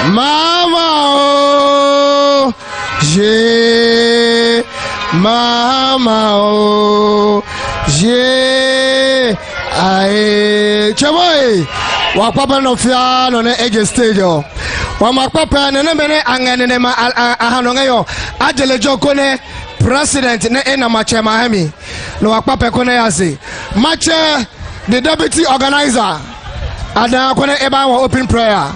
Mahama oh je Mahama oh je aye chaboy wa papa no fia no na age stage o wa ma papa ne mene angene ne ma ahano ngayo ajele joko ne president ne ena mache mahami no wa papa ko ne yase mache the deputy organizer ada ko ne eba wa open prayer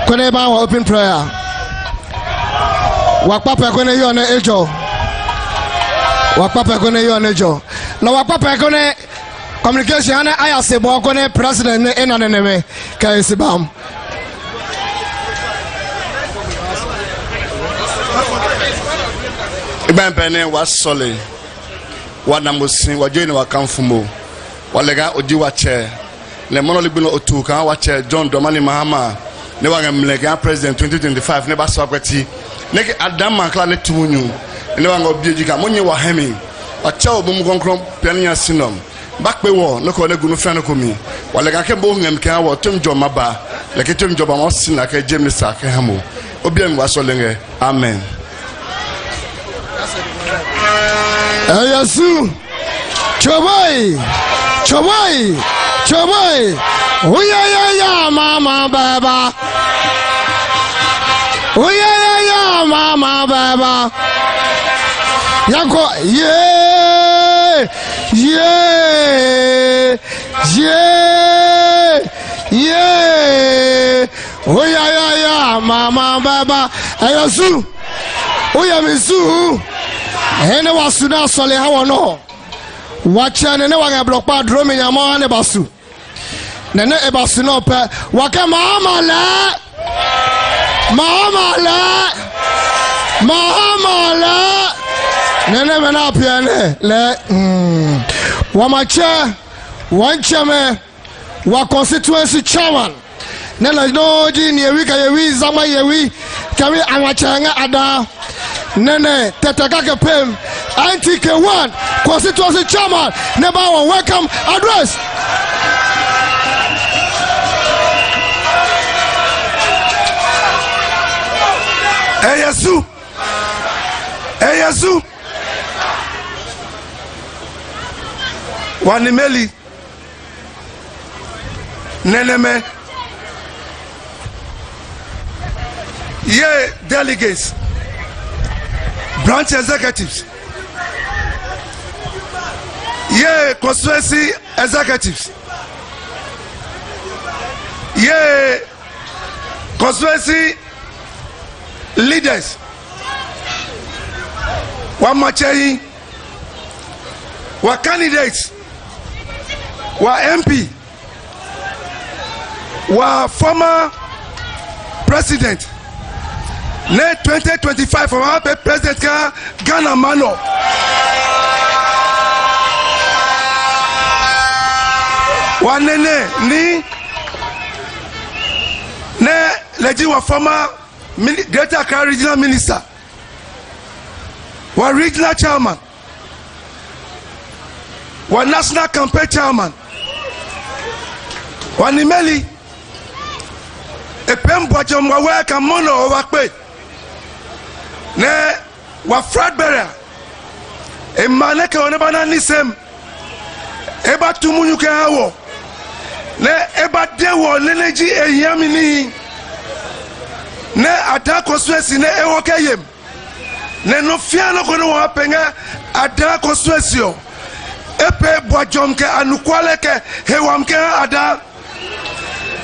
kone ba wa open prayer wa papa kone yo na ejo wa papa kone yo na ejo na wa papa kone communication ana aya se bo kone president ne ena ne me kai se bam Iban pene wa sole wa namosin wa join wa kamfumo wa lega odi wa che le mono libino otu kan wa che John Domani Mahama ne wanga mlega president 2025 ne ba so akwati ne ke adam mankla ne tumunyu ne wanga obieji ka monye wa hemi a cha obum konkron pianya sinom bakpe wo ne ko ne gunu fa ne komi wale ga ke bo ngam ka wo tum jo maba le ke tum jo ba mo sina ka jemi sa ka hamo obiem wa so lenge amen Yesu chobai chobai chobai Oya mama baba Oya mama baba Yako yeah Oya mama baba Ayasu Oya misu Ene wasuna sole hawo no Wachane ne wanga block pa drome nyama ne basu Nene ebasu no pe waka Mahama la nene mena piane le wamache wancheme wa constituency chairman nena no ji ni ewi ka yewi zama yewi kami anwachanga ada nene teteka ke pem NTK1 constituency chairman neba welcome address Yesu Wanimeli Neneme Ye delegates branch executives Ye constituency executives Ye constituency leaders wa machehi wa candidates wa MP wa former president ne 2025 for president ka Ghana mano wa nene ni ne leji wa former Greater Accra regional minister wa regional chairman wa national campaign chairman wa nimeli epembwajom wa weka mono wa pe ne wa fradberia emaneke onebana nisem eba tumunyuke hawo ne eba dewo neneji eyamini ne ada constituency ne ewokeyem ne no fia no kono wa penga ada constituency epe bwajom ke anukwale ke hewam ke ada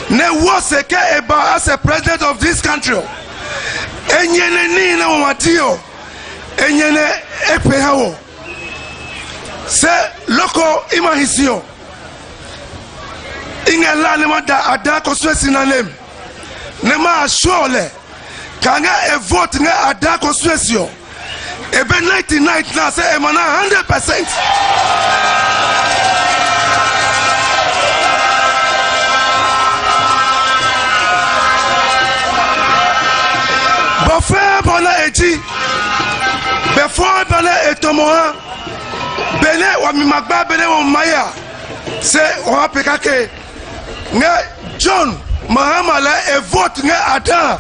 ne wose ke eba as a president of this country enyene ni na wamatio enyene epe hawo se loko imahisio ingela ne mada ada constituency na name ne ma shole kanga e vote nga ada constituency ebe 99 na say emana 100%. Bofé bona eji before bona etomoa bene wa mi magba bene wo maya se o apekake nge John Mahama la e vote nge ada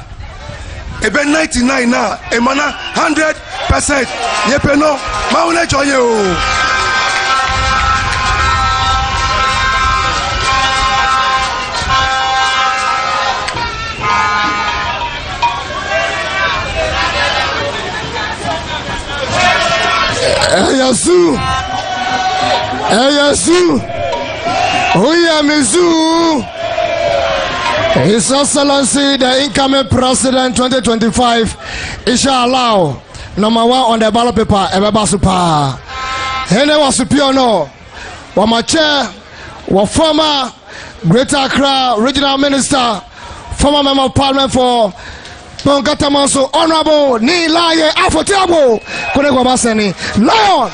ebe 99 na e mana 100% yepe no ma une joye o Yasu, Mizu, His Excellency the incoming President 2025, inshallah, number 1 on the ballot paper, Ebeba Super. Hene was Supiono, my chair, former Greater Accra Regional Minister, former Member of Parliament for Pongatamanso, Honorable Ni Laye Afotabo, Konegwa Baseni, Lion.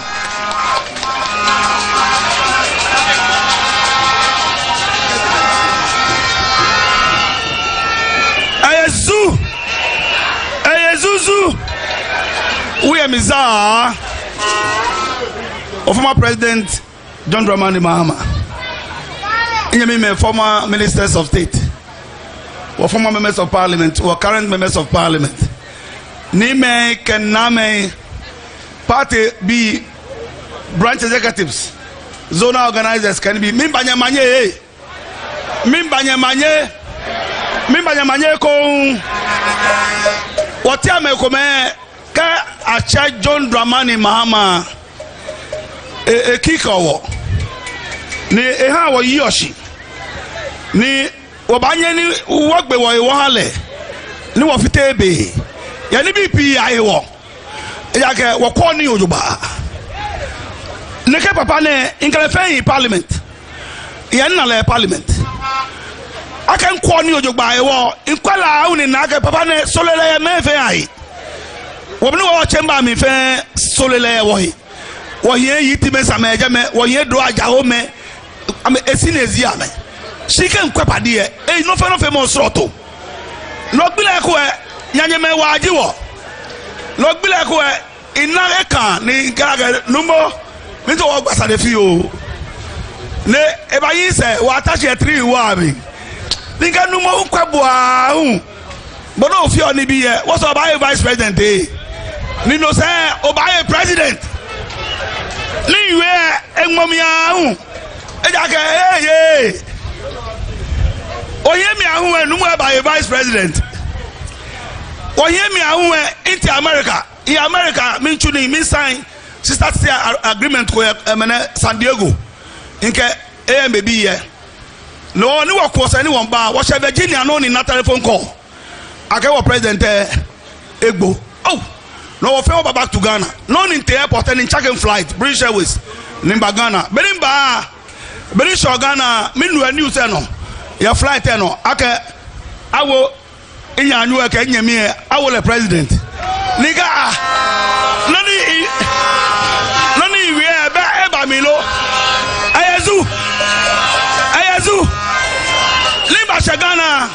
Zuzu, we are Mizar of former President John Dramani Mahama. Former ministers of state, or former members of parliament, or current members of parliament. Nime can name party be branch executives, zonal organizers can be Mimbanya Manye what ya me come ka acha John Dramani Mahama kikawo ni ha wo yoshi ni obanye ni wogbe wo iwale ni wo fitebe ya ni BP ayewo ya ke wo ko ni ojuba ne ke papa ne inkele fe parliament ya na le parliament akan ko ni ojuba ayewo inkwala uni na ke papa ne solele me fe ai wo ni wo chamber mi fe solele wo ye yiti me sameje me wo ye do aja ho me esinezi ame shike nkwepade e no fe mo sroto no gbile ko e nyanye me wa ajiwo no gbile ko e ina e kan ni gaga numo mi to wo gbasa de fi o ne e ba yin se wa attach 3 wa mi ni ga numo kwabua hu bono fi oni bi ye wo so ba vice president ni no se o ba president ni iwe enwomia hu ejake hey oyemi ahu enumu eba vice president oyemi ahu into America in America min tuni min sign sister agreement ko San Diego nke AMB ye no ni wo se ni won ba wo she Virginia no ni na telephone call akewo president egbo oh no wo fe wo back to Ghana no ni the airport and in checking flight British Airways ni ba Ghana berimba British Ghana minu news no your flight no ake awo inyanyu ake nyami awo le president niga nani we eba milo ayazu limba Ghana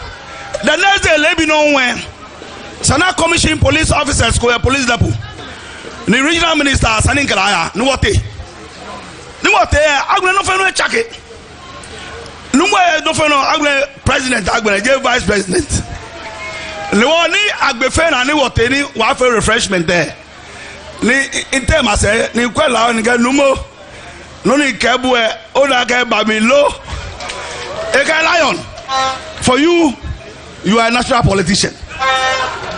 the next day lebi no when sana commission police officers ko police depot ni regional minister sanin kalaya ni wote agbe no fe no chake numwe no fe no agbe president agbe je vice president le woni agbe fe na ni wote ni wa fe refreshment there ni intem ase ni kwela ni ga numo no ni kebu o da ke ba mi lo e ka lion for you are a natural politician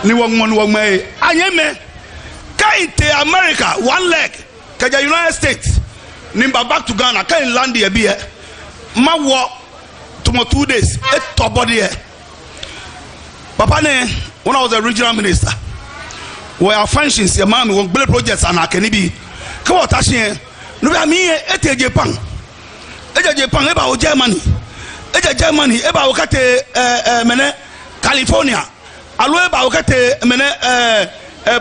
ni won me anyeme ka ite America one leg ka United States nimba back to Ghana can land here be ma wo to 2 days it top body here papa ne when I was a regional minister we are functions your man won build projects and akeni bi ka what ahye no be me ete Japan e ba o Germany e ba o kate mene California alo e ba o kate mene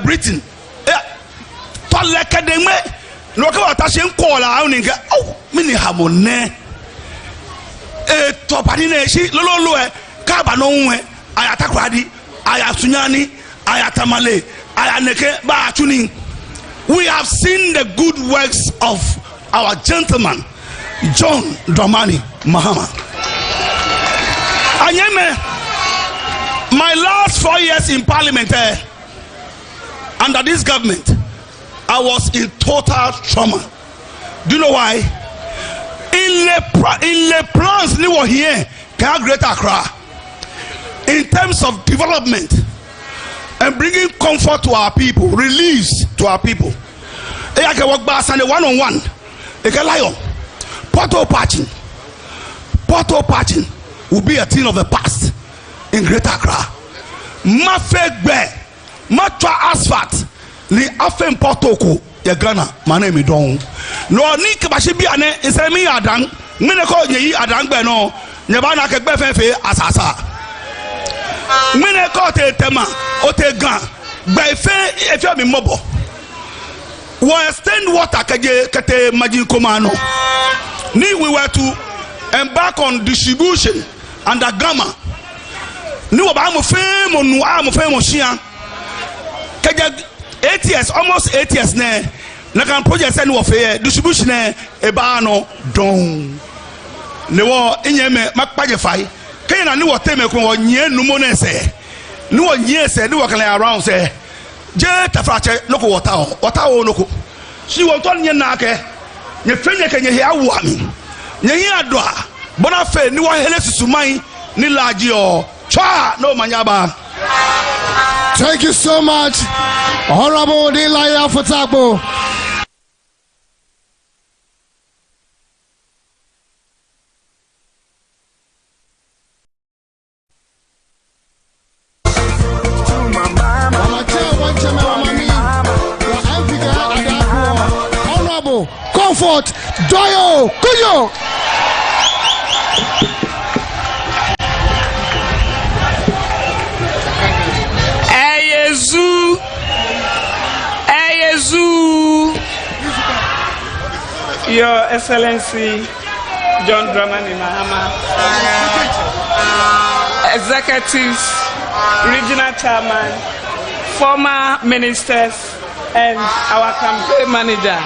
Britain to lekademe no ka watashe nko la hu ninka oh mini hamone to padi na eshi lololo ka ba no nwe ayatakwadi ayatunyani ayatamale ayaneke ba atuni. We have seen the good works of our gentleman John Dramani Mahama. My last 4 years in parliament under this government, I was in total trauma. Do you know why? In the plans they were here, can Greater Accra, in terms of development and bringing comfort to our people, release to our people. I can walk back and one-on-one. I can lie on. Portal patching will be a thing of the past in Greater Accra. Ma fake bear, ma try asphalt, ni afen portoko ya Ghana. My name is Don. No ni kebashi bi ane isemi adang. Mine ko nyi adang be no. Nyebana kekbe fefe asasa. Mine ko te tema o te gan. Be fe efi mi mobo. We extend water kete majin komano. Ni we were to embark on distribution under Gamma. Ni wa ba mo fe mo nu a mo fe mo hia. Kaja 8 years, almost 8 years na kan project say ni wo fe distribution e ba no don. Ne wo enyeme makpaje fai. Kan na ni wo teme ko wo nye numo na se. Ni wo nye se ni wo kan around se. Je tafrache no ko water o no ko. Si wo to nye na ke. Nye fenye ke nye hia wo ami. Nye hia do a. Bona fe ni wo hele susuman ni laji o. No manyaba. Thank you so much, Honorable Delaya Futagbo. Honorable Comfort Doyo Kuyo. Your Excellency John Dramani Mahama, executives, regional chairman, former ministers, and our campaign manager,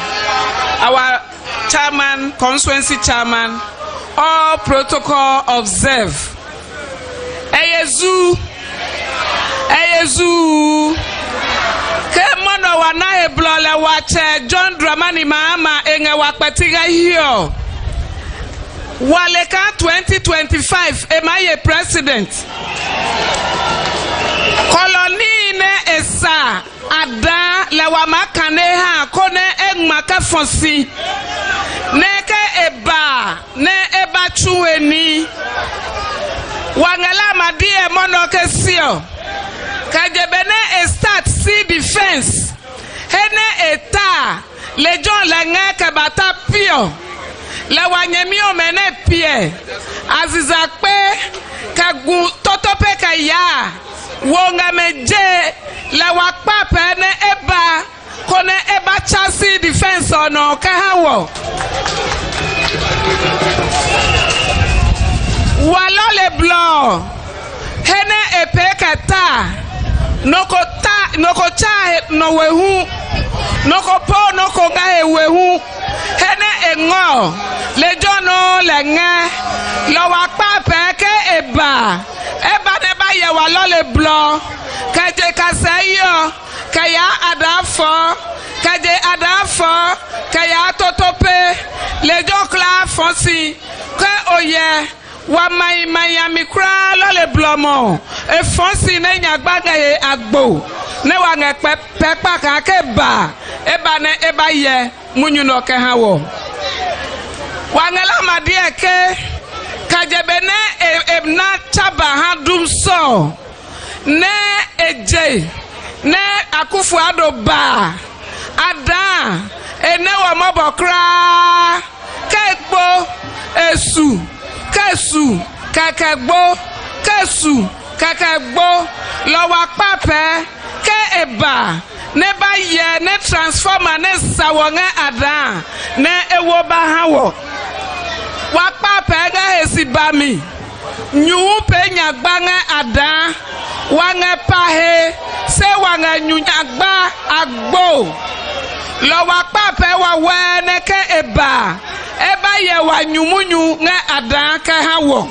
our chairman, constituency chairman, all protocol observe. Eyezu. Kemono wanae blole wache John Dramani Mahama enge wakpetiga hiyo. Waleka 2025 emaye president. Koloni ne esa ada lewa makane ha kone engmaka fonsi. Neke eba ne eba chuweni. Wangela madie mono kesio. Kajebene e start see defense. Hene eta lejon lenge kabata pio. Le wanyemio mene pie. Azizakpe kagu totope kaya. Wonga meje le wakpa pene eba kone eba chasi defense ono kahawo. Walo le blanc. Hene epe kata. Noko cha no wehu noko po noko ga wehu hene engo lejono lenge lo wa pa peke eba ne ba ye wa lo le blo kaje kasayo kaya adafo kaya totope lejo kla fonsi ke oye wa Miami kra lo le blomo e fonsi ne nyagbaga ye agbo ne wa nge pepa ka ke ba eba ne eba ye munyu no ke ha wo wa ngela madie ke kajebe ne na chaba ha dum so ne eje ne akufu ado ba ada ene wa mobokra kekpo esu kesu kakagbo kesu kakagbo lowa pape ke eba ne ba ye ne transformer ne sawonga ada ne ewo ba hawo wa pape ga esibami nyu pe nyagbanga ada wange pahe se wange nyunyagba agbo lowa pape wa wene ke eba ye wa nyumunyu nge ada ke hawo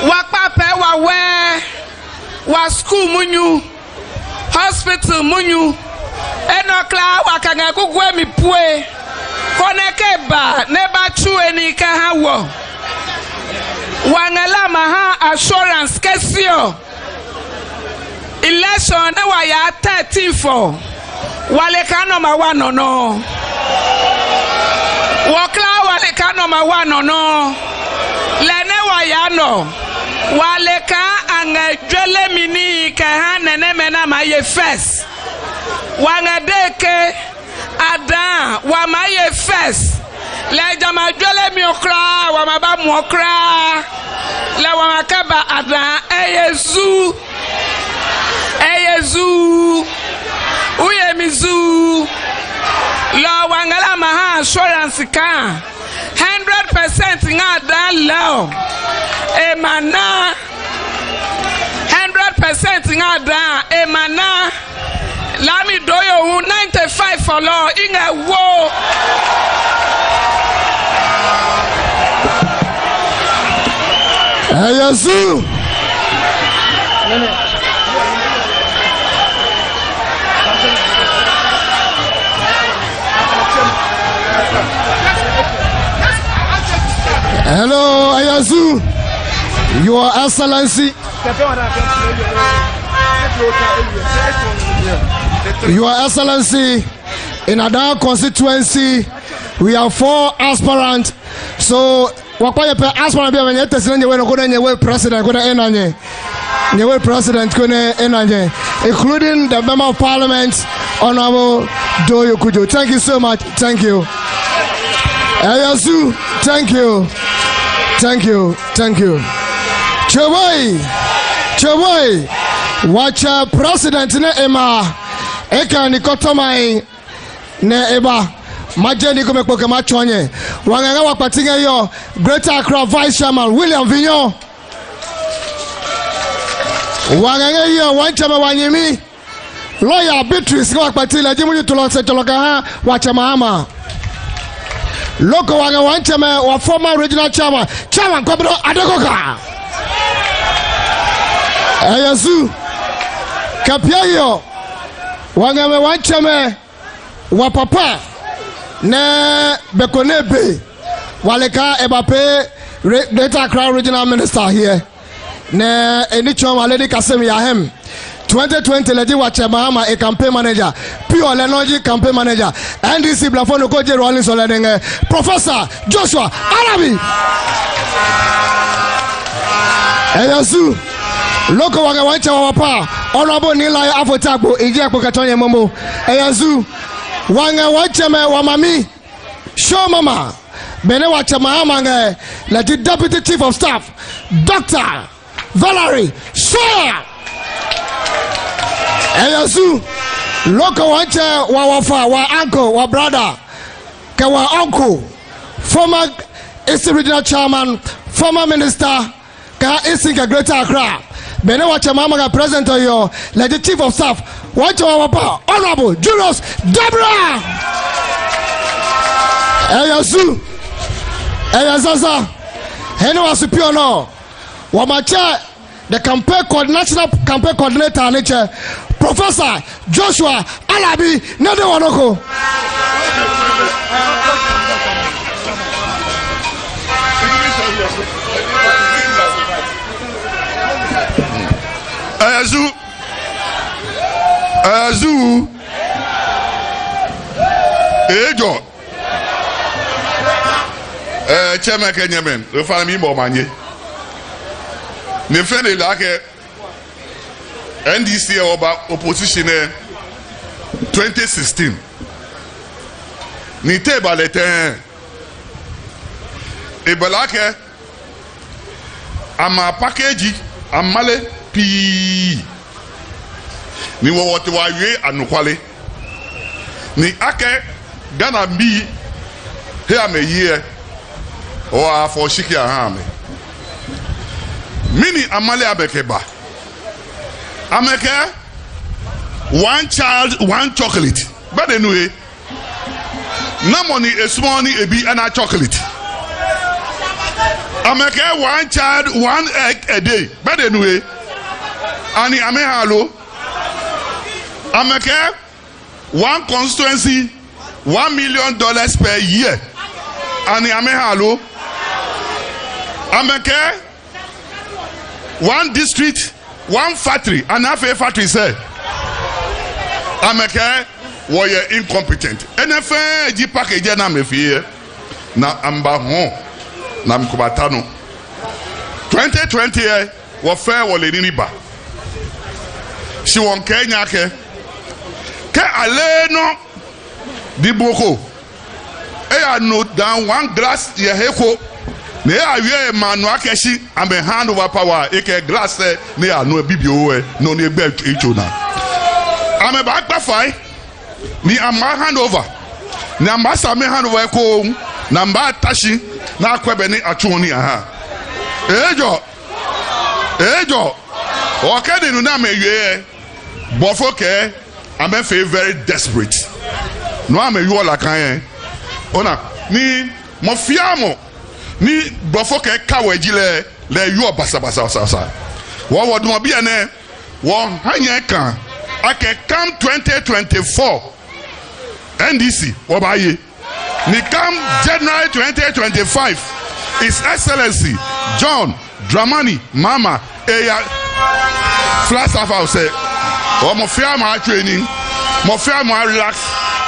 wa pape wa we wa school munyu hospital munyu enokla wakanga kugwe mi pue koneke ba neba chue ni ka hawo wangala maha assurance kesio election ne wa ya 13 for wale ka number 1 no wakla wale ka number 1 no lene wa ya no wale ka anga dwele mini ka ha nene mena ma ye first wanga deke ada wa ma ye first le jama dwele mi okra wa ma ba mu okra le wa makaba ada eyezu uye mizu lo wangala maha assurance ka 100% nga da lo emana 100% nga da emana lami doyo 95 for law inga wo Yesu Hello, Ayazu, Your Excellency. Your Excellency, in our constituency, we have 4 aspirants. So, wakwaye pe aspirant be wenye tesina nyewe no kona nyewe president kona enanye. Nyewe president kona enanye, including the member of parliament, Honorable Doyo Kujo. Thank you so much. Thank you. Ayazu, thank you. Thank you. Choboi, watch president ne ema, eka ni kotomai ne eba, majeni kumekpoke machonye, wanganga wapatinga yo, Greater Accra Vice Chairman William Vignon, wanganga yo, wanchama wanyimi, Lawyer Beatrice wakpatila, jimuji tulose tulokaha, wacha Mahama. Loko wanga wanchame wa former regional chairman Kwabro Adekoka Ayazu Kapiayo wanga wanchame wa papa ne Bekonebe waleka ebape Greater Accra regional minister here ne eni choma lady Kasemi Yahem 2020 leji wache Mahama a campaign manager, pure energy campaign manager, NDC Blafono Koje Rollins Olenenge, Professor Joshua Arabi. Eyasu, Loko Wanga Wancha Wapa, Honorable Nila Afotabo, Ijia Pokatonya Momo, Eyasu, Wanga Wanchame Wamami, Show Mama, Bene Wacha Mahama, the Deputy Chief of Staff, Dr. Valerie Share. Eyasu, Loko Wancha Wawafa, wa uncle, wa brother, Kawa uncle, former East Regional Chairman, former Minister, Ka Isinka Greater Accra, Bene Wacha Mama President of your, like the Chief of Staff, Wacha Wawapa, Honorable Julius Debra. Eyasu, Eyazaza, Henry Superior no, Wamacha, the national campaign coordinator, nature. Professor Joshua Alabi Nede Wanoko. Azu Ejo Chairman Kenyaman, the family Momanye. Ne friend like NDC over opposition 2016. Nite balete e balake ama package amale pi ni wo wote wa wie anukwale ni ake Ghana bi he ameye o afo shiki ahame mini amale abekeba Ameke, 1 child, 1 chocolate. But anyway, no money, a small money, a bit, and a chocolate. Ameke, 1 child, 1 egg a day. But anyway, Ani amehalo. Ameke one constituency $1 million per year. Ani amehalo. Ameke one district, one factory. And half a factory say. Ameke were incompetent. NFA G package na mefie na amba ho na mkubatano 2020 wo fe wo le ni ba si won Kenya ke ale no di boko e ya note down one glass ye heko ne awie manu akeshi am hand over power e ke glass ne anu bibio e no ne gbe echo na am ba gba fai ni am hand over ni am ba sa me hand over ko na mba tashi na akwebe ni atwoni aha ejo o ke de nu na mewie bofo ke am feel very desperate no am you la kan ona ni mo fiamo ni bofo ke kawajile le you basa wo wodu mo bia ne wo hanye kan ake come 2024 NDC wo ba ye ni come January 2025 His Excellency John Dramani Mahama eya flash off say o mo fia ma training mo fia ma relax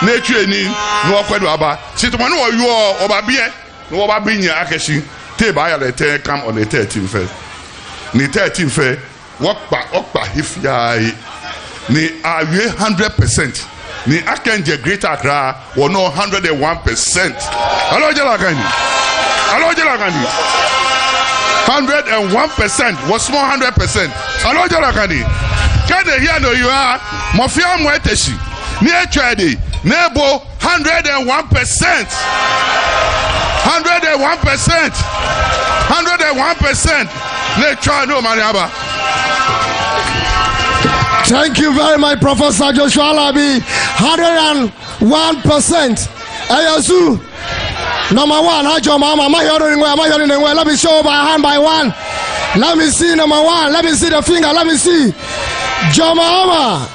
na training no okwedo aba sitomo no yo oba bie no oba binya akeshi te ba ya le te come on the 13th first ni 13th first okpa ifia ni awie 100% ni akenje Greater Accra wo no 101%. Alo jela gani 101% was more 100%. Alo jela gani kede here no you are mofia mo eteshi ni etwade nebo 101%. 101% le try no maniaba. Thank you very much, Professor Joshua Alabi. 101%. Ayazu. Number one, Hajo Mama. Am I hearing well? Let me show by hand by one. Let me see number one. Let me see the finger. Let me see. Jomama.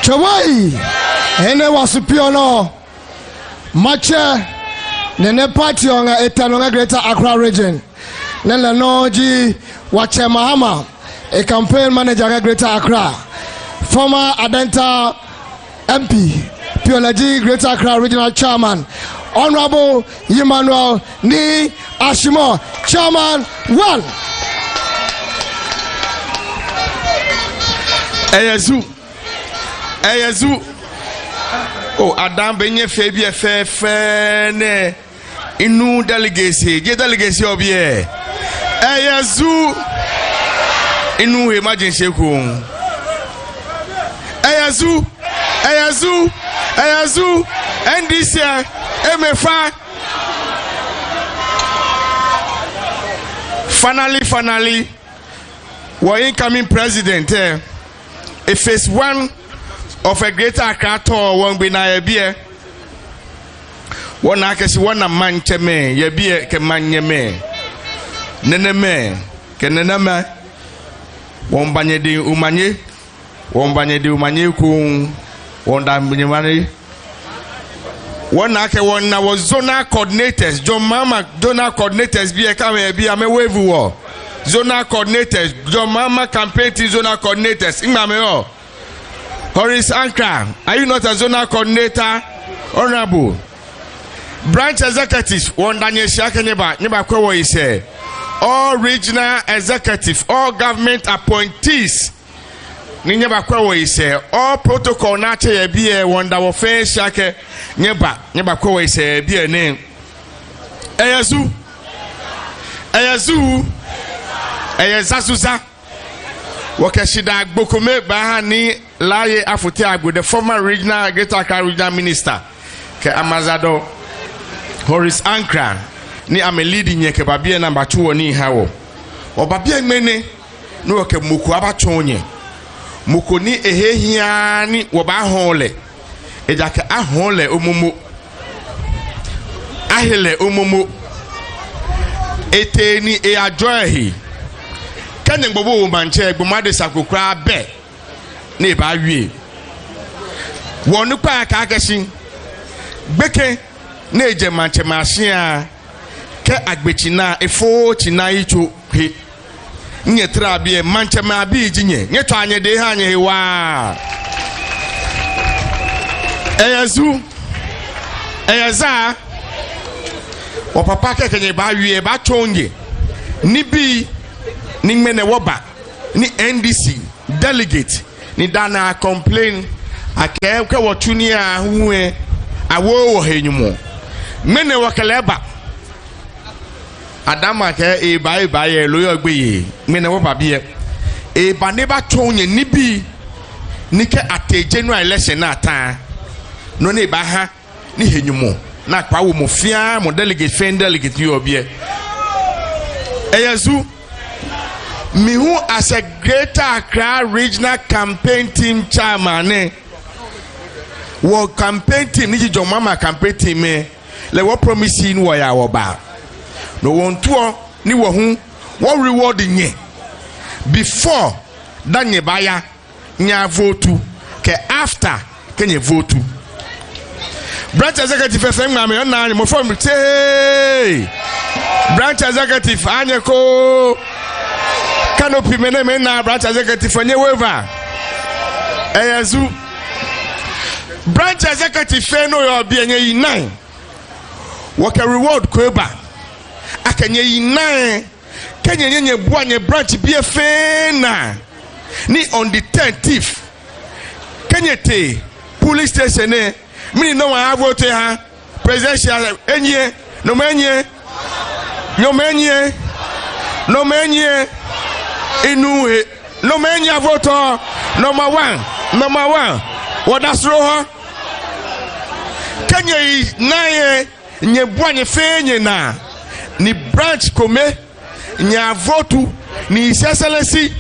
Chawai. Ene wasupiono. Mache. Nene party on a Greater Accra region. Nene noji. Wache Mahama. A campaign manager at Greater Accra. Former Adenta MP, Piolaji Greater Accra Regional Chairman, Honorable Emmanuel Ni Ashimo, Chairman 1. Eyazu. Oh, Adam Benye Fabia Fe ne inu delegacy, je delegacy obie. Eyazu inu emergency ko. Ayazu, NDC, MFA. Finally, we're incoming president. A phase one of a Greater Accra tour won't be na beer. One akesi one a man cheme, ye beer ke man ye me. Nene me, ke nene me. One banye de umanye. One banye de umanye ku. One damn one ake one na was zonal coordinators. John Mahama zonal coordinators be a come be a me wave war. Zonal coordinators. John Mahama campaign team zonal coordinators. Imameo. Horace Ankra. Are you not a zonal coordinator? Honorable. Branch executives. One Daniel Shakaneba. Neba Kwewo is here. All regional executives. All government appointees. Ninyeba Kwewo is here. All protocol nature be a wonder of face shake. Nyeba Kwewo is here. Be a name. Eyazu. Eyazazuza. Wakashida Bokome Bahani Laye Afuti Agbo, the former regional Greater Accra regional minister. Ke Amazado Horace Ankra. Ni ame leading ye ke babie number 2 ni hawo. O babie mene no ke muku abachonye. Muku ni ehehia ni wo ba honle. Eja ke ahonle omumu. Ahele omumu. Ete ni e ajohi. Kanye Bobo Manche, Bomade Sakukra Be, Neba Wi. Wonupa Kakashi, Beke, Neje Manche Machia, Ke Agbechina, Efo China Ichu, Nyetra be Manche Mabi Jinye, Nyetanya de Hanye wa. Eyazu, Eyaza, or Papa Kanye Bawi, Batonge, Nibi, Nimene Woba, Ni NDC, Delegates, Ni Dana complain, I can't go what Tunia who I will anymore. Mene Wakaleba Adama ke by a lawyer be, Mene Woba be a Baneba Tonye Nibi, Nika at a general election at time. No ne baha ni henyumo na kwa wo mofia mo delegate fen delegate you obie eyazu me who as a Greater Accra regional campaign team chairman wo campaign team ni jo mama campaign team le wo promise ni wo ya wo ba no won to ni wo hu wo reward nye before danye baya nya vote ke after kenye vote. Branch executive FM na me na mo form say branch executive anyeko canopy me na branch executive anye waiver eyazu branch executive fe no yo bi anye yi 9 wo ka reward ko eba akanye yi 9 kenye nyenye bu anye branch bi fe na ni on the 10th kenye te police station me no I vote ha presidential enye no menye inu no menye vote number 1 what that's roho kanye naye nye buanye fenye na ni branch kome nya vote ni His Excellency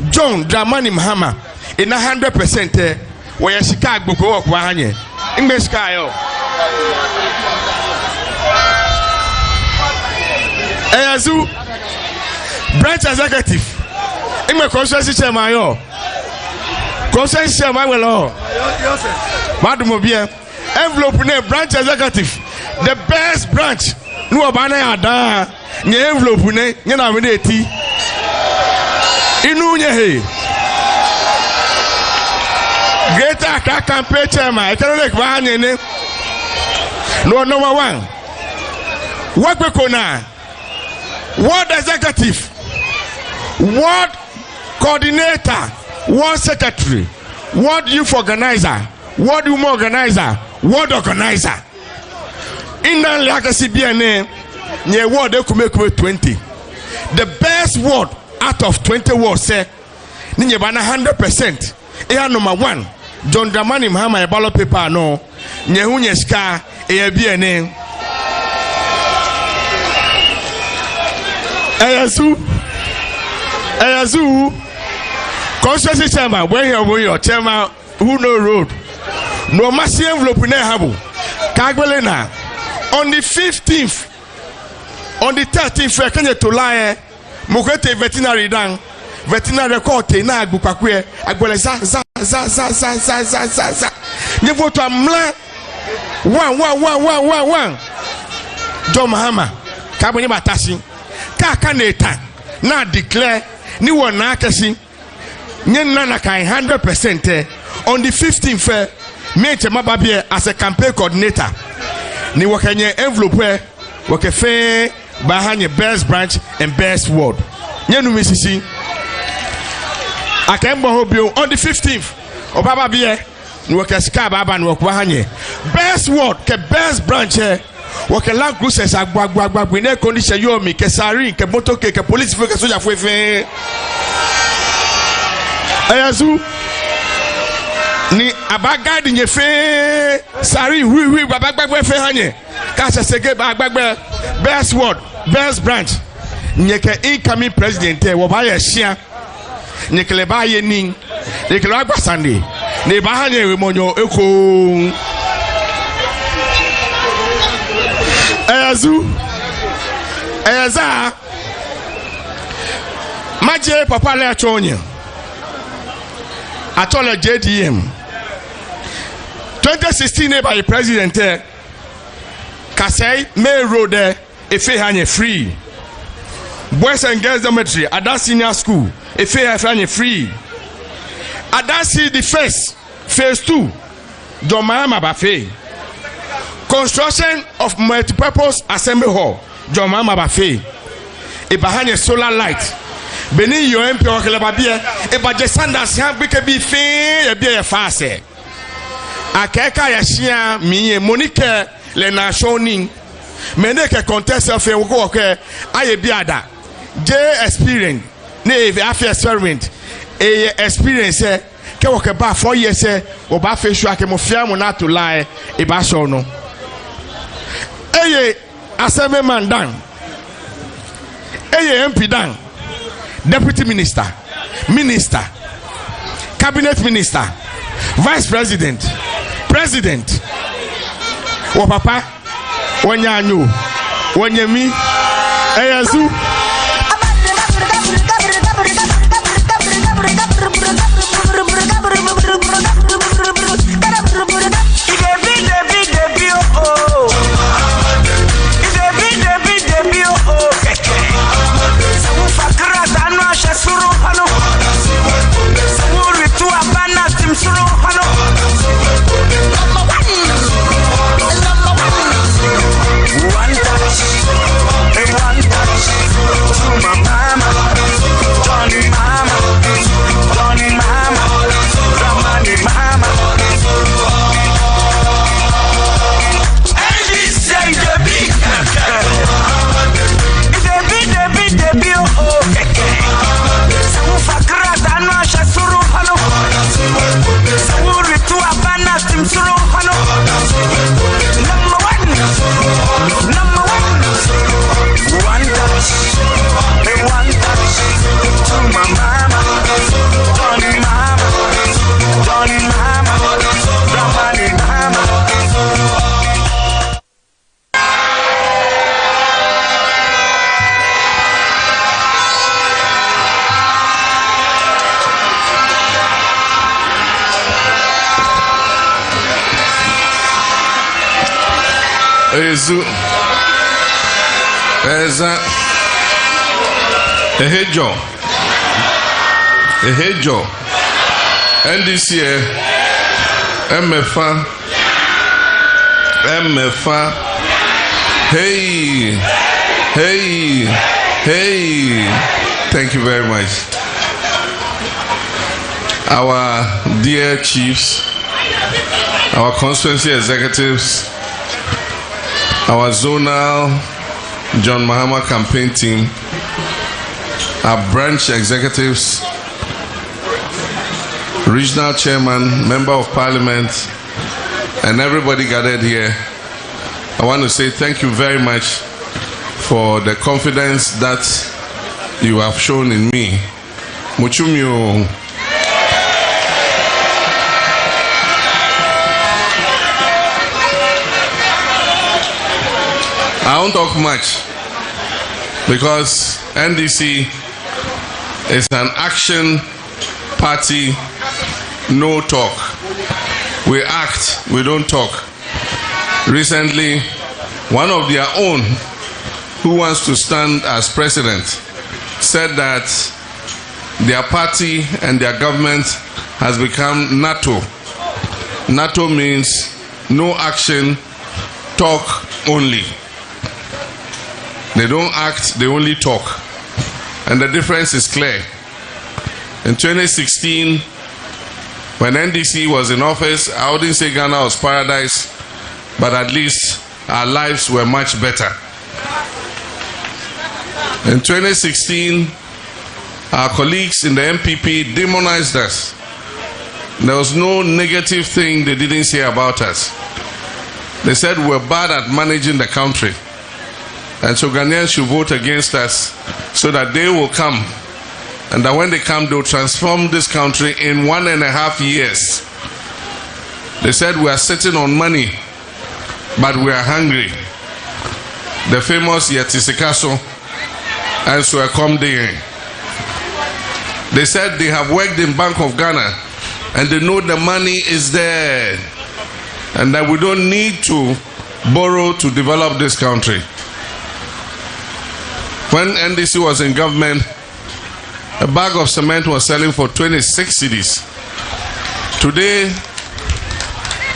John Dramani Mahama in 100% where Chicago go kwa hanye English Kyle. Eyazu branch executive. Ime constituency chairman yo. Constituency chairman well. Madam bien. Envelope ne branch executive. The best branch. Nu obana ya da. Nye envelope ne nye na we eti. Inu nye he. Greater Accra campaign chairman. I tell you like no number 1. What we kona? Ward executive, ward coordinator, ward secretary, ward youth organizer, ward women organizer, ward organizer. In that legacy BNA, near ward they could make 20. The best ward out of 20 wards say, Ninya 100%. Eya number 1. John Dramani Mahama a ballot paper no Nyehunya ska a BNA Eyazu Constituency chairman when you chairman who no road no massive envelope in habu Kagwelena on the 15th on the 13th Kenya to lie Mukete veterinary down veterinary court na agbukakwe agbole za ni vote amla 1 John Mahama ka bo ni batasi ka neta na declare ni wona akasi nye na kan 100% on the 15th me chemababie as a campaign coordinator ni wakanye envelope wakefe bahanye best branch and best ward nyenu misisi akembo hobio on the 15th obaba bie ni wakeska baba ni wakubahanye best ward ke best branch wake land cruisers agbagba ne condition yomi ke sari ke motoke ke police ke soja fuefe Eyazu ni abagadi nyefe sari hui babagba fe hanye ka sesege babagba best ward best branch nyeke incoming president wo ba ye hia nyekele ba ye nin nyekele agbasande ne ba hanye we monyo eko Eyaza Maje Papa Le Atonya. Atola JDM. 2016 by the president. Kasei May Road Efe Hanye free. Boys and Girls Dormitory at that senior school Efe Hanye free. At that see the phase 2 John Mahama Bafe. Construction of multipurpose assembly hall John Mahama Bafe. Ebahanye solar light. Beni yo MP okelababie ebaje Sanders ha gbeke bi fin e bi e fase. Akeka ya shia miye Monique le nationing meneke contest of wo ke aye biada J experience ne after experiment experience ke wo ke ba 4 years wo ba fe shu akemo fia mo na to lie e ba so no eye aseme man dan eye MP dan deputy minister cabinet minister vice president wo papa wonyanyo wonyami eyazu Ehejo NDC MFA hey thank you very much. Our dear chiefs, our constituency executives, our zonal John Mahama campaign team, our branch executives, regional chairman, member of parliament, and everybody gathered here. I want to say thank you very much for the confidence that you have shown in me. Muchumyo. I won't talk much because NDC is an action party, no talk. We act, we don't talk. Recently, one of their own who wants to stand as president said that their party and their government has become NATO. NATO means no action, talk only. They don't act, they only talk. And the difference is clear. In 2016, when NDC was in office, I wouldn't say Ghana was paradise, but at least our lives were much better. In 2016, our colleagues in the MPP demonized us. There was no negative thing they didn't say about us. They said we were bad at managing the country. And so Ghanaians should vote against us so that they will come. And that when they come, they'll transform this country in 1.5 years. They said we are sitting on money, but we are hungry. The famous Yetisikaso and so come there. They said they have worked in Bank of Ghana and they know the money is there and that we don't need to borrow to develop this country. When NDC was in government, a bag of cement was selling for 26 cedis. Today,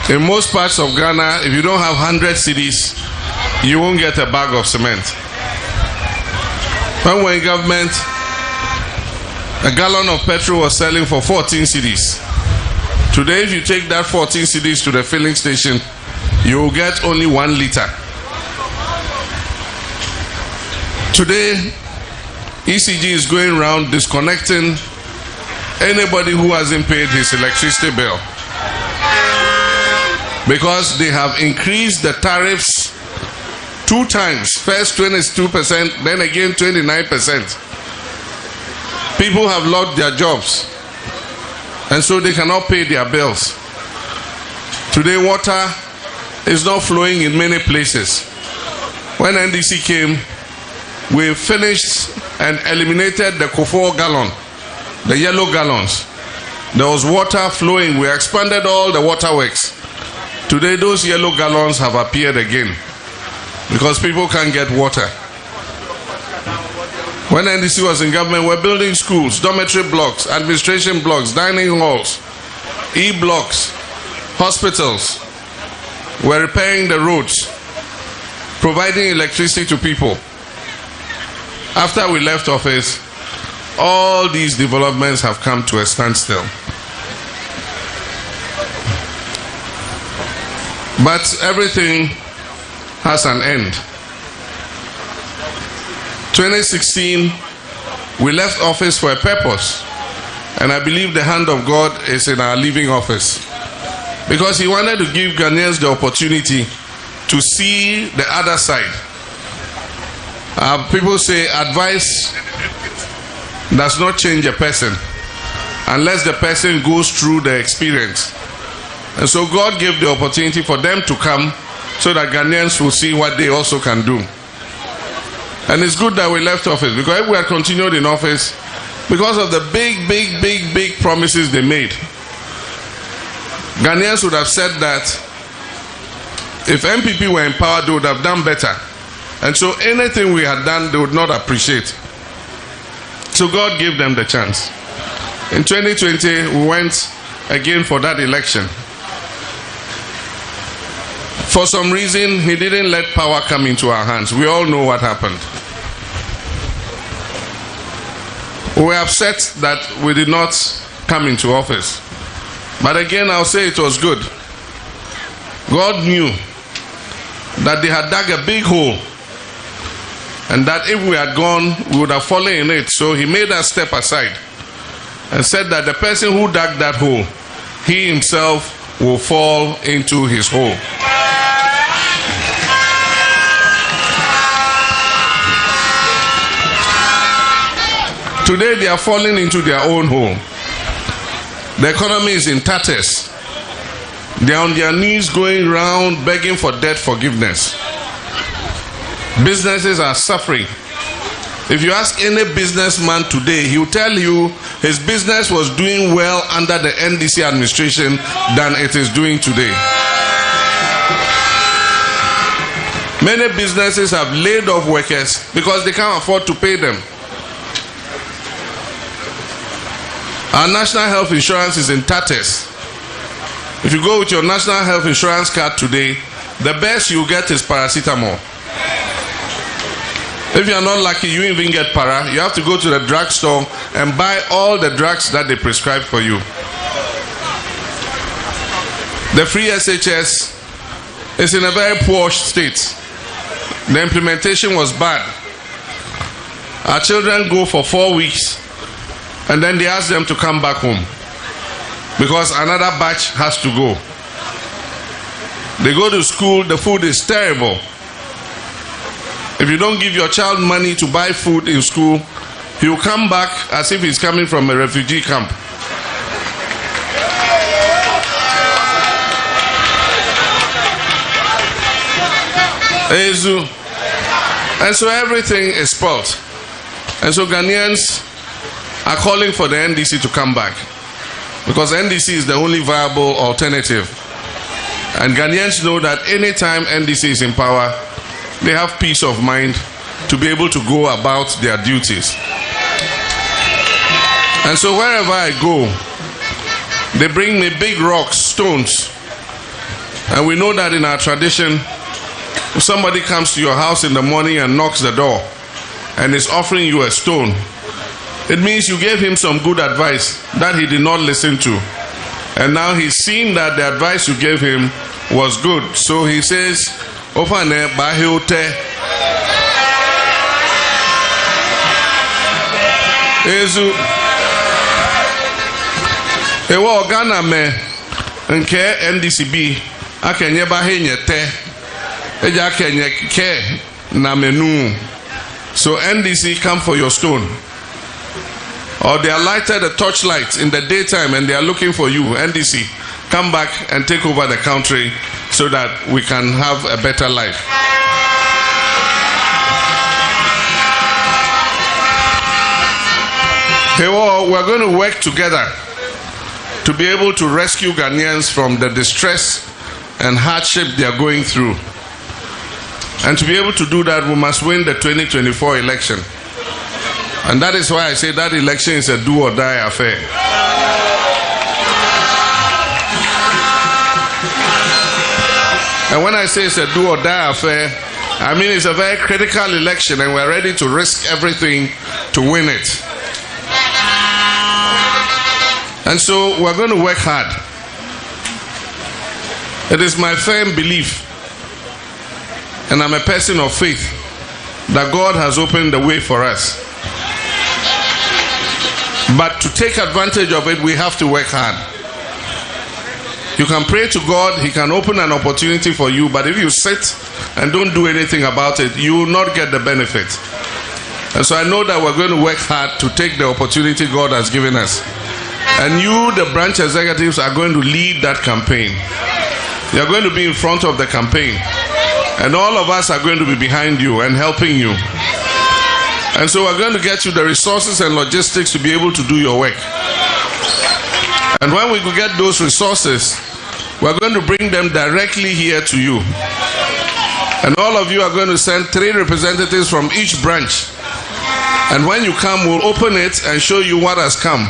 in most parts of Ghana, if you don't have 100 cedis, you won't get a bag of cement. When we were in government, a gallon of petrol was selling for 14 cedis. Today, if you take that 14 cedis to the filling station, you will get only 1 liter. Today, ECG is going around disconnecting anybody who hasn't paid his electricity bill, because they have increased the tariffs 2 times. First 22%, then again 29%. People have lost their jobs, and so they cannot pay their bills. Today, water is not flowing in many places. When NDC came, we finished and eliminated the Kofor gallon, the yellow gallons. There was water flowing. We expanded all the waterworks. Today, those yellow gallons have appeared again because people can't get water. When NDC was in government, we're building schools, dormitory blocks, administration blocks, dining halls, E-blocks, hospitals. We're repairing the roads, providing electricity to people. After we left office, all these developments have come to a standstill. But everything has an end. 2016, we left office for a purpose, and I believe the hand of God is in our leaving office, because He wanted to give Ghanaians the opportunity to see the other side. People say advice does not change a person unless the person goes through the experience. And so God gave the opportunity for them to come so that Ghanaians will see what they also can do. And it's good that we left office, because if we had continued in office, because of the big promises they made, Ghanaians would have said that if MPP were in power, they would have done better. And so anything we had done, they would not appreciate. So God gave them the chance. In 2020, we went again for that election. For some reason, He didn't let power come into our hands. We all know what happened. We were upset that we did not come into office. But again, I'll say it was good. God knew that they had dug a big hole, and that if we had gone, we would have fallen in it. So He made us step aside and said that the person who dug that hole, he himself will fall into his hole. Today they are falling into their own hole. The economy is in tatters. They are on their knees going around begging for debt forgiveness. Businesses are suffering. If you ask any businessman today, he will tell you his business was doing well under the NDC administration than it is doing today. Many businesses have laid off workers because they can't afford to pay them. Our national health insurance is in tatters. If you go with your national health insurance card today, the best you get is paracetamol. If you are not lucky, you even get para. You have to go to the drugstore and buy all the drugs that they prescribe for you. The free SHS is in a very poor state. The implementation was bad. Our children go for 4 weeks, and then they ask them to come back home because another batch has to go. They go to school, the food is terrible. If you don't give your child money to buy food in school, he will come back as if he's coming from a refugee camp. And so everything is spoiled. And so Ghanaians are calling for the NDC to come back, because NDC is the only viable alternative. And Ghanaians know that anytime NDC is in power, they have peace of mind to be able to go about their duties. And so wherever I go, they bring me big rocks, stones. And we know that in our tradition, if somebody comes to your house in the morning and knocks the door and is offering you a stone, it means you gave him some good advice that he did not listen to. And now he's seen that the advice you gave him was good. So he says, Ofane bahiote. Ezu Ewa Ghana me nke NDCB akenye bahenye te eja akenye ke na menu. So NDC, come for your stone. Or they are lighted a torchlight in the daytime and they are looking for you. NDC, come back and take over the country so that we can have a better life. Hey, well, we're going to work together to be able to rescue Ghanaians from the distress and hardship they are going through. And to be able to do that, we must win the 2024 election. And that is why I say that election is a do or die affair. And when I say it's a do or die affair, I mean it's a very critical election and we're ready to risk everything to win it. And so we're going to work hard. It is my firm belief, and I'm a person of faith, that God has opened the way for us. But to take advantage of it, we have to work hard. You can pray to God, He can open an opportunity for you, but if you sit and don't do anything about it, you will not get the benefit. And so I know that we're going to work hard to take the opportunity God has given us. And you, the branch executives, are going to lead that campaign. You're going to be in front of the campaign. And all of us are going to be behind you and helping you. And so we're going to get you the resources and logistics to be able to do your work. And when we get those resources, we're going to bring them directly here to you. And all of you are going to send 3 representatives from each branch. And when you come, we'll open it and show you what has come.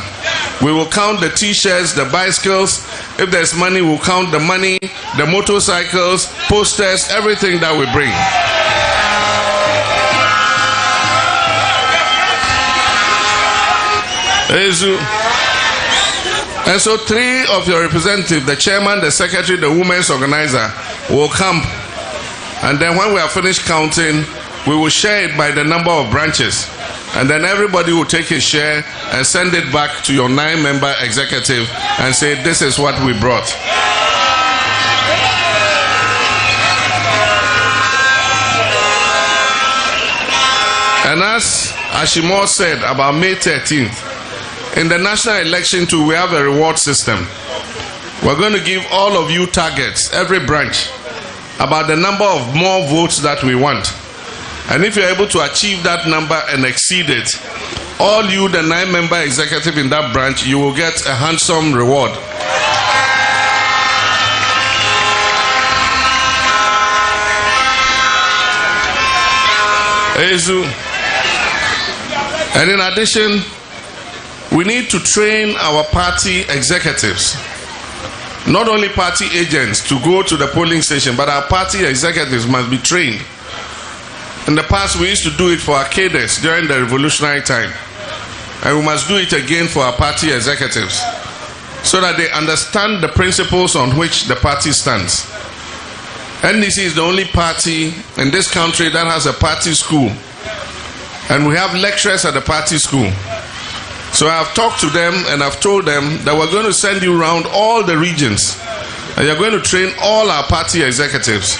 We will count the t-shirts, the bicycles. If there's money, we'll count the money, the motorcycles, posters, everything that we bring. And so 3 of your representatives, the chairman, the secretary, the women's organizer, will come. And then when we are finished counting, we will share it by the number of branches. And then everybody will take his share and send it back to your 9-member executive and say, this is what we brought. And as Ashimor said about May 13th, in the national election too, we have a reward system. We're going to give all of you targets, every branch, about the number of more votes that we want. And if you're able to achieve that number and exceed it, all you, the 9-member executive in that branch, you will get a handsome reward. And in addition, we need to train our party executives, not only party agents to go to the polling station, but our party executives must be trained. In the past, we used to do it for our cadres during the revolutionary time. And we must do it again for our party executives, so that they understand the principles on which the party stands. NDC is the only party in this country that has a party school. And we have lecturers at the party school. So I have talked to them and I've told them that we're going to send you around all the regions. And you're going to train all our party executives.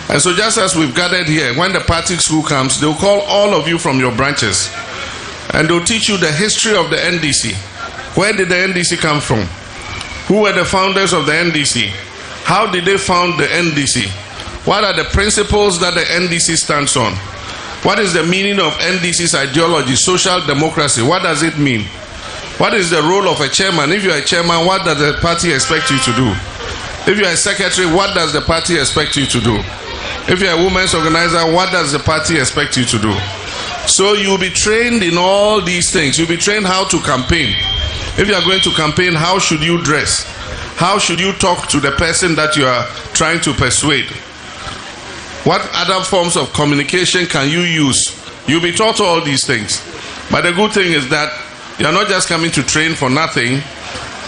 And so just as we've gathered here, when the party school comes, they'll call all of you from your branches. And they'll teach you the history of the NDC. Where did the NDC come from? Who were the founders of the NDC? How did they found the NDC? What are the principles that the NDC stands on? What is the meaning of NDC's ideology, social democracy? What does it mean? What is the role of a chairman? If you are a chairman, what does the party expect you to do? If you are a secretary, what does the party expect you to do? If you are a women's organizer, what does the party expect you to do? So you will be trained in all these things. You'll be trained how to campaign. If you are going to campaign, how should you dress? How should you talk to the person that you are trying to persuade? What other forms of communication can you use? You'll be taught all these things. But the good thing is that you're not just coming to train for nothing.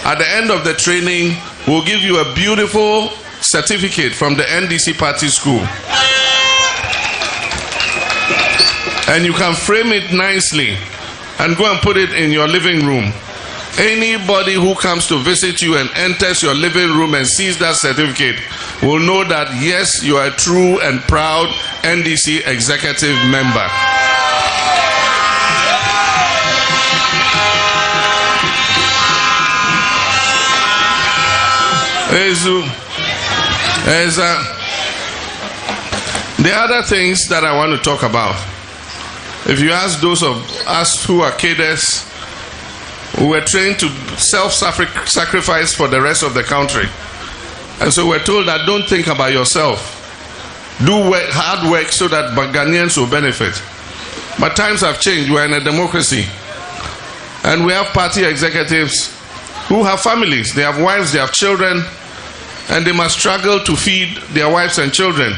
At the end of the training, we'll give you a beautiful certificate from the NDC party school. And you can frame it nicely and go and put it in your living room. Anybody who comes to visit you and enters your living room and sees that certificate will know that yes, you are a true and proud NDC executive member. The other things that I want to talk about. If you ask those of us who are cadres, we were trained to self-sacrifice for the rest of the country. And so we're told that don't think about yourself. Do hard work so that Ghanaians will benefit. But times have changed. We're in a democracy. And we have party executives who have families. They have wives, they have children, and they must struggle to feed their wives and children.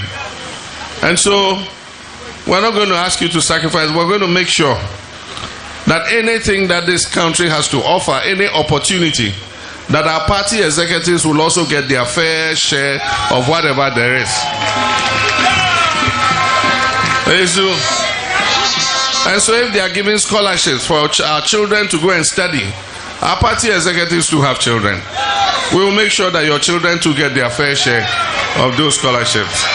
And so we're not going to ask you to sacrifice. We're going to make sure that anything that this country has to offer, any opportunity, that our party executives will also get their fair share of whatever there is. And so if they are giving scholarships for our children to go and study, our party executives to have children, we will make sure that your children to get their fair share of those scholarships.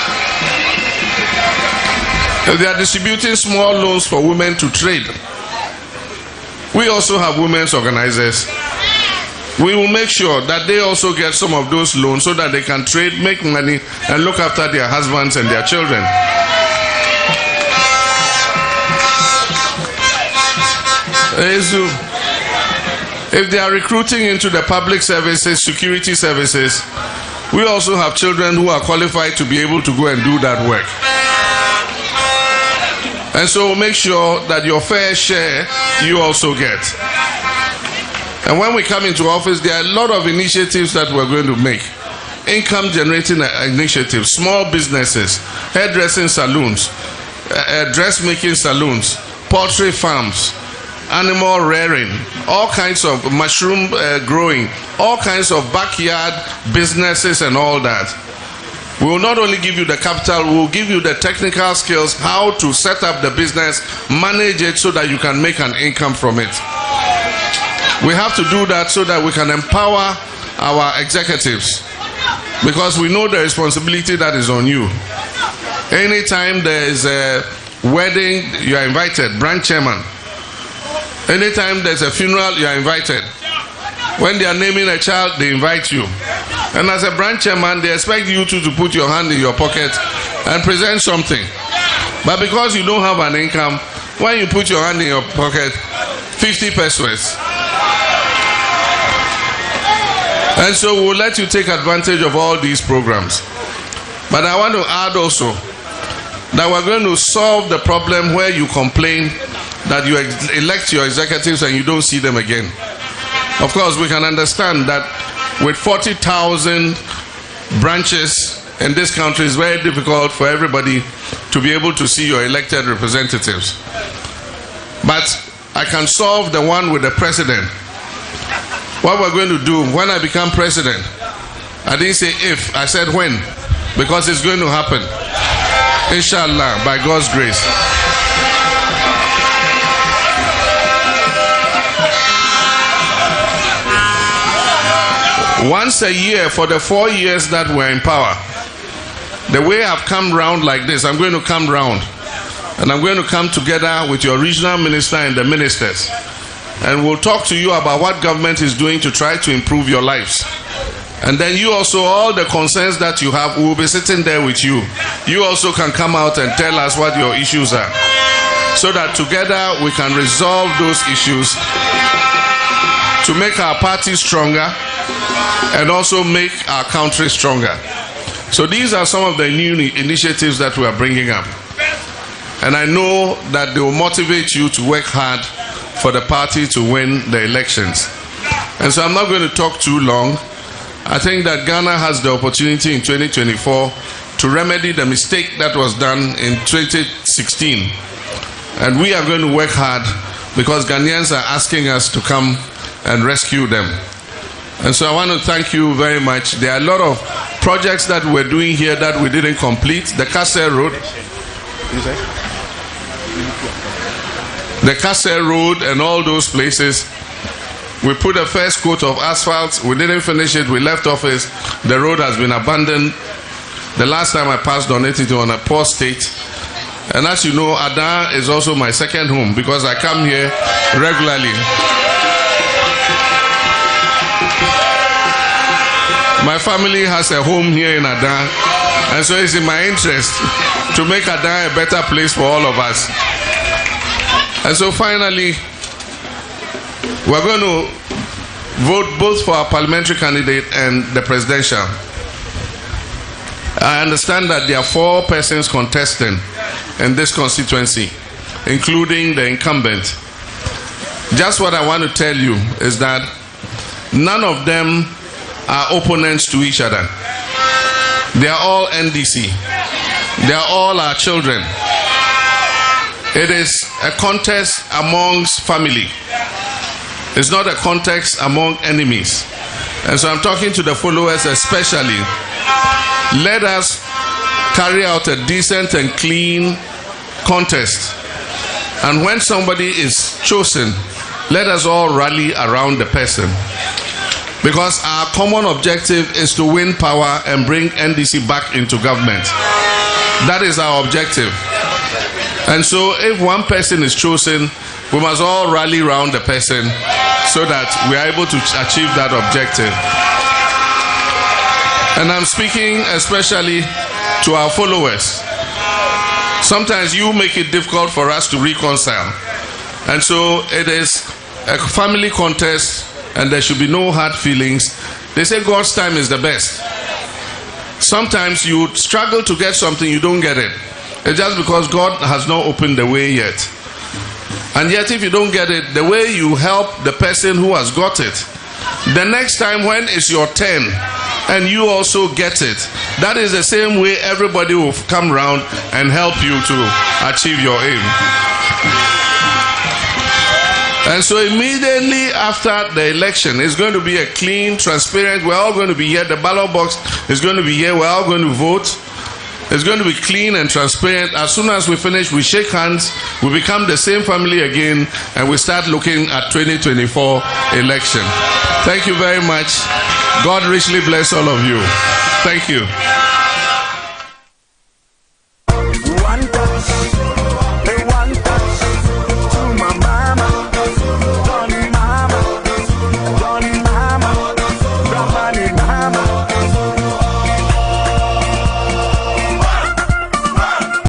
If they are distributing small loans for women to trade, we also have women's organizers. We will make sure that they also get some of those loans so that they can trade, make money, and look after their husbands and their children. If they are recruiting into the public services, security services, we also have children who are qualified to be able to go and do that work. And so we'll make sure that your fair share you also get. And when we come into office, there are a lot of initiatives that we're going to make. Income generating initiatives, small businesses, hairdressing salons, dressmaking salons, poultry farms, animal rearing, all kinds of mushroom growing, all kinds of backyard businesses and all that. We will not only give you the capital, we will give you the technical skills, how to set up the business, manage it so that you can make an income from it. We have to do that so that we can empower our executives, because we know the responsibility that is on you. Anytime there is a wedding, you are invited, branch chairman. Anytime there's a funeral, you are invited. When they are naming a child, they invite you. And as a branch chairman, they expect you to put your hand in your pocket and present something. But because you don't have an income, when you put your hand in your pocket, 50 pesos. And so we'll let you take advantage of all these programs. But I want to add also that we're going to solve the problem where you complain that you elect your executives and you don't see them again. Of course, we can understand that with 40,000 branches in this country, it's very difficult for everybody to be able to see your elected representatives. But I can solve the one with the president. What we're going to do when I become president, I didn't say if, I said when, because it's going to happen. Inshallah, by God's grace. Once a year for the 4 years that we're in power, the way I've come round like this, I'm going to come round and I'm going to come together with your regional minister and the ministers, and we'll talk to you about what government is doing to try to improve your lives. And then you also, all the concerns that you have, we will be sitting there with you. You also can come out and tell us what your issues are, so that together we can resolve those issues to make our party stronger and also make our country stronger. So these are some of the new initiatives that we are bringing up. And I know that they will motivate you to work hard for the party to win the elections. And so I'm not going to talk too long. I think that Ghana has the opportunity in 2024 to remedy the mistake that was done in 2016. And we are going to work hard because Ghanaians are asking us to come and rescue them. And so I want to thank you very much. There are a lot of projects that we're doing here that we didn't complete. The Castle Road. The Castle Road and all those places. We put a first coat of asphalt. We didn't finish it. We left office. The road has been abandoned. The last time I passed on it, it was on a poor state. And as you know, Ada is also my second home because I come here regularly. My family has a home here in Ada, and so it's in my interest to make Ada a better place for all of us. And so finally, we're going to vote both for our parliamentary candidate and the presidential. I understand that there are 4 persons contesting in this constituency, including the incumbent. Just what I want to tell you is that none of them are opponents to each other. They are all NDC. They are all our children. It is a contest amongst family. It's not a contest among enemies. And so I'm talking to the followers especially. Let us carry out a decent and clean contest. And when somebody is chosen, let us all rally around the person. Because our common objective is to win power and bring NDC back into government. That is our objective. And so if one person is chosen, we must all rally around the person so that we are able to achieve that objective. And I'm speaking especially to our followers. Sometimes you make it difficult for us to reconcile. And so it is a family contest, and there should be no hard feelings. They say God's time is the best. Sometimes you struggle to get something, you don't get it. It's just because God has not opened the way yet. And yet if you don't get it, the way you help the person who has got it, the next time when it's your turn and you also get it, that is the same way everybody will come around and help you to achieve your aim. And so immediately after the election, it's going to be a clean, transparent, we're all going to be here, the ballot box is going to be here, we're all going to vote. It's going to be clean and transparent. As soon as we finish, we shake hands, we become the same family again, and we start looking at 2024 election. Thank you very much. God richly bless all of you. Thank you.